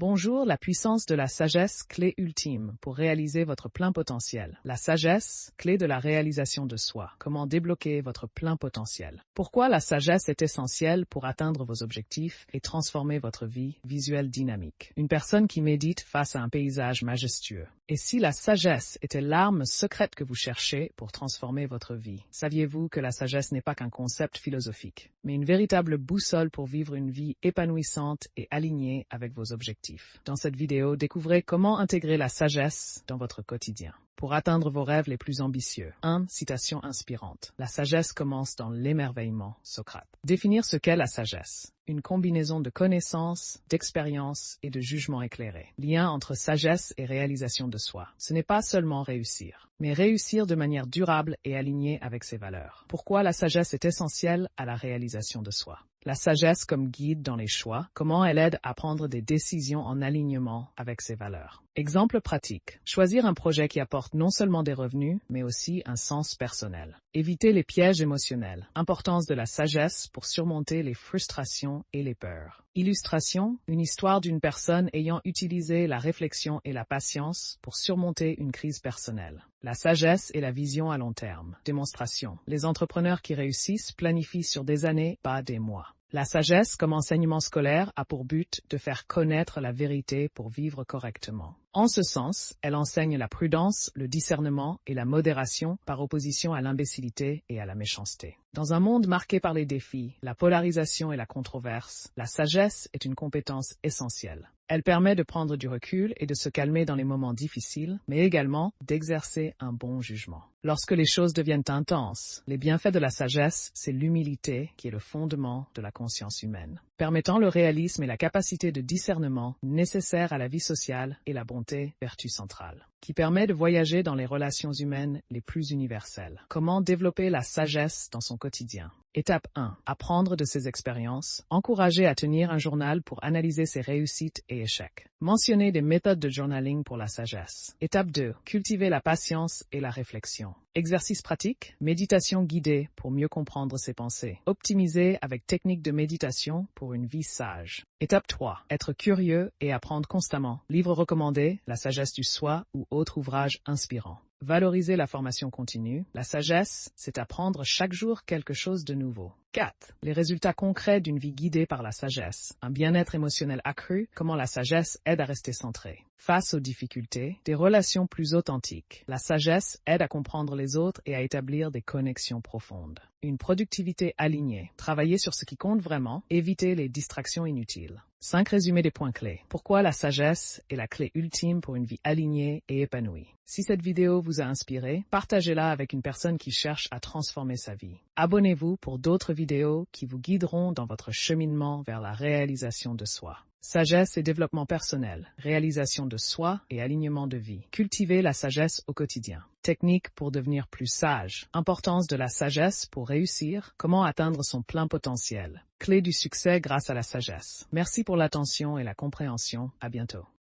Bonjour, la puissance de la sagesse, clé ultime pour réaliser votre plein potentiel. La sagesse, clé de la réalisation de soi. Comment débloquer votre plein potentiel? Pourquoi la sagesse est essentielle pour atteindre vos objectifs et transformer votre vie visuelle dynamique? Une personne qui médite face à un paysage majestueux. Et si la sagesse était l'arme secrète que vous cherchez pour transformer votre vie? Saviez-vous que la sagesse n'est pas qu'un concept philosophique, mais une véritable boussole pour vivre une vie épanouissante et alignée avec vos objectifs? Dans cette vidéo, découvrez comment intégrer la sagesse dans votre quotidien pour atteindre vos rêves les plus ambitieux. 1. Citation inspirante. La sagesse commence dans l'émerveillement. Socrate. Définir ce qu'est la sagesse. Une combinaison de connaissances, d'expériences et de jugements éclairés. Lien entre sagesse et réalisation de soi. Ce n'est pas seulement réussir, mais réussir de manière durable et alignée avec ses valeurs. Pourquoi la sagesse est essentielle à la réalisation de soi? La sagesse comme guide dans les choix, comment elle aide à prendre des décisions en alignement avec ses valeurs. Exemple pratique. Choisir un projet qui apporte non seulement des revenus, mais aussi un sens personnel. Éviter les pièges émotionnels. Importance de la sagesse pour surmonter les frustrations et les peurs. Illustration, une histoire d'une personne ayant utilisé la réflexion et la patience pour surmonter une crise personnelle. La sagesse et la vision à long terme. Démonstration. Les entrepreneurs qui réussissent planifient sur des années, pas des mois. La sagesse comme enseignement scolaire a pour but de faire connaître la vérité pour vivre correctement. En ce sens, elle enseigne la prudence, le discernement et la modération par opposition à l'imbécilité et à la méchanceté. Dans un monde marqué par les défis, la polarisation et la controverse, la sagesse est une compétence essentielle. Elle permet de prendre du recul et de se calmer dans les moments difficiles, mais également d'exercer un bon jugement. Lorsque les choses deviennent intenses, les bienfaits de la sagesse, c'est l'humilité qui est le fondement de la conscience humaine, permettant le réalisme et la capacité de discernement nécessaires à la vie sociale et la bonté, vertu centrale, qui permet de voyager dans les relations humaines les plus universelles. Comment développer la sagesse dans son quotidien? Étape 1. Apprendre de ses expériences. Encourager à tenir un journal pour analyser ses réussites et échecs. Mentionner des méthodes de journaling pour la sagesse. Étape 2. Cultiver la patience et la réflexion. Exercice pratique. Méditation guidée pour mieux comprendre ses pensées. Optimiser avec technique de méditation pour une vie sage. Étape 3. Être curieux et apprendre constamment. Livres recommandés, La sagesse du soi ou autres ouvrages inspirants. Valoriser la formation continue. La sagesse, c'est apprendre chaque jour quelque chose de nouveau. 4. Les résultats concrets d'une vie guidée par la sagesse. Un bien-être émotionnel accru, comment la sagesse aide à rester centré. Face aux difficultés, des relations plus authentiques. La sagesse aide à comprendre les autres et à établir des connexions profondes. Une productivité alignée. Travailler sur ce qui compte vraiment, éviter les distractions inutiles. 5 résumés des points clés. Pourquoi la sagesse est la clé ultime pour une vie alignée et épanouie. Si cette vidéo vous a inspiré, partagez-la avec une personne qui cherche à transformer sa vie. Abonnez-vous pour d'autres vidéos qui vous guideront dans votre cheminement vers la réalisation de soi. Sagesse et développement personnel, réalisation de soi et alignement de vie. Cultivez la sagesse au quotidien. Technique pour devenir plus sage. Importance de la sagesse pour réussir. Comment atteindre son plein potentiel. Clé du succès grâce à la sagesse. Merci pour l'attention et la compréhension. À bientôt.